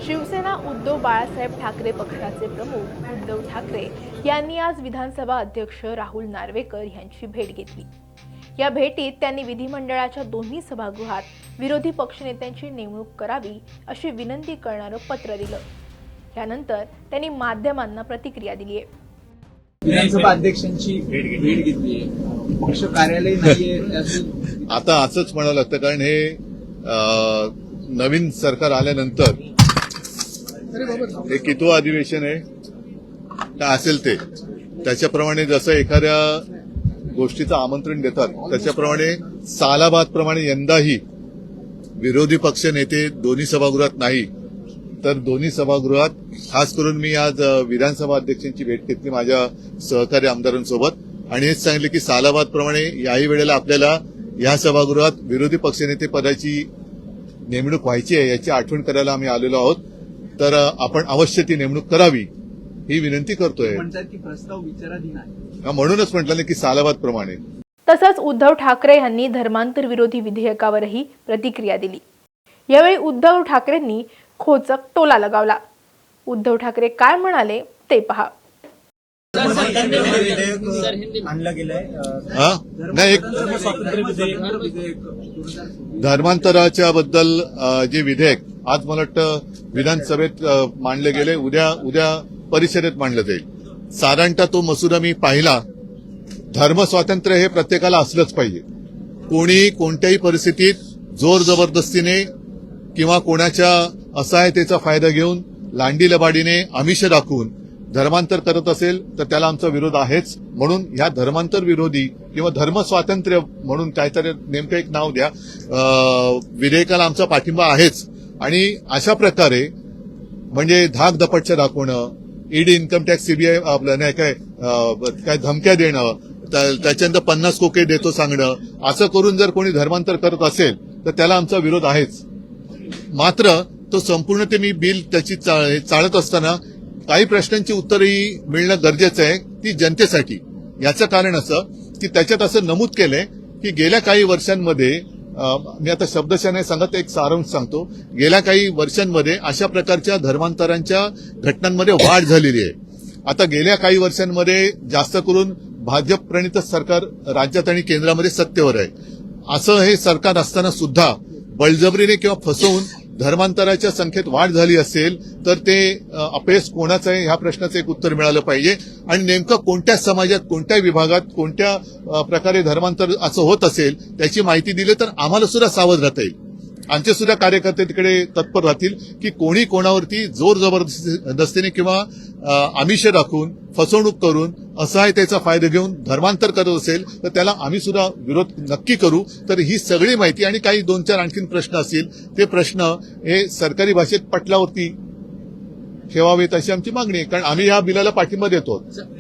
शिवसेना उद्धव बाळासाहेब ठाकरे पक्षाचे प्रमुख उद्धव ठाकरे यांनी आज विधानसभा अध्यक्ष राहुल नार्वेकर यांची भेट घेतली। या भेटीत त्यांनी विधिमंडळाच्या दोन्ही सभागृहात विरोधी पक्षनेत्यांची नेमणूक करावी अशी विनंती करणारं पत्र दिलं। यानंतर त्यांनी माध्यमांना प्रतिक्रिया दिली आहे। विधानसभा अध्यक्षांची भेट घेतली, पक्ष कार्यालय नाहीये, आता असंच म्हणावं लागतं, कारण हे नवीन सरकार आल्यानंतर हे कितवं अधिवेशन आहे काय असेल ते, त्याच्याप्रमाणे जसं एखाद्या गोष्टीचं आमंत्रण देतात त्याच्याप्रमाणे सालाबादप्रमाणे यंदाही विरोधी पक्ष नेते दोन्ही सभागृहात नाही तर दोन्ही सभागृहात, खास करून मी आज विधानसभा अध्यक्षांची भेट घेतली माझ्या सहकारी आमदारांसोबत आणि हेच सांगितले की सालाबादप्रमाणे याही वेळेला आपल्याला या सभागृहात विरोधी पक्षनेते पदाची नेमणूक व्हायची आहे याची आठवण करायला आम्ही आलेलो आहोत। तर आपण अवश्य ती नेमणूक करावी ही विनंती करतोय। म्हणतात की प्रस्ताव विचाराधीन आहे, म्हणूनच म्हटलं की सालाबादप्रमाणे। तसंच उद्धव ठाकरे यांनी धर्मांतर विरोधी विधेयकावरही प्रतिक्रिया दिली। यावेळी उद्धव ठाकरेंनी खोचक टोला लगावला। उद्धव ठाकरे काय म्हणाले ते पहा। आणलं गेलंय नाही, एक धर्मांतराच्या बद्दल जे विधेयक आज मला वाटतं विधानसभेत मांडले गेले, उद्या परिषदेत मांडलं जाईल। साधारणतः तो मसुदा मी पाहिला। धर्म स्वातंत्र्य हे प्रत्येकाला असलंच पाहिजे। कोणी कोणत्याही परिस्थितीत जोर जबरदस्तीने किंवा कोणाच्या असहायतेचा फायदा घेऊन लांडी लबाडीने आमिष दाखवून धर्मांतर करत असेल तर त्याला आमचा विरोध आहेच। म्हणून ह्या धर्मांतर विरोधी किंवा धर्म स्वातंत्र्य म्हणून काहीतरी नेमकं एक नाव द्या, विधेयकाला आमचा पाठिंबा आहेच। आणि अशा प्रकारे म्हणजे धाक दपटशा दाखवणं, ईडी, इन्कम टॅक्स, सीबीआय आपलं नाही काय धमक्या देणं, त्याच्यानंतर 50 कोके देतो सांगणं, असं करून जर कोणी धर्मांतर करत असेल तर त्याला आमचा विरोध आहेच। मात्र तो संपूर्ण ते मी बिल त्याची चालत असताना काही प्रश्नांची उत्तरही मिळणं गरजेचं आहे ती जनतेसाठी। याचं कारण असं की त्याच्यात असं नमूद केलंय की गेल्या काही वर्षांमध्ये, मी आता शब्दशः नाही सांगत, एक सारांश सांगतो, गेल्या काही वर्षांमध्ये अशा प्रकारच्या धर्मांतरांच्या घटनांमध्ये वाढ झालेली आहे। आता गेल्या काही वर्षांमध्ये जास्त करून भाजप प्रणित सरकार राज्यात आणि केंद्रामध्ये सत्तेवर आहे। असं हे सरकार असताना सुद्धा बळजबरीने किंवा फसवून धर्मांतराच्या संख्येत वाढ झाली असेल तर ते अपयश कोणाचं आहे ह्या प्रश्नाचं एक उत्तर मिळालं पाहिजे। आणि नेमकं कोणत्या समाजात, कोणत्या विभागात, कोणत्या प्रकारे धर्मांतर असं होत असेल त्याची माहिती दिली तर आम्हाला सुद्धा सावध राहता येईल। आमचे सुद्धा कार्यकर्ते तिकडे तत्पर राहतील की कोणी कोणावरती जोर जबरदस्तीने किंवा आमिष दाखवून, फसवणूक करून, असहायतेचा फायदा घेऊन धर्मांतर करत असेल तर त्याला आम्ही सुद्धा विरोध नक्की करू। तर ही सगळी माहिती आणि काही 2-4 आणखीन प्रश्न असतील ते प्रश्न हे सरकारी भाषेत पटलावरती ठेवावेत अशी आमची मागणी आहे, कारण आम्ही या बिलाला पाठिंबा देतो।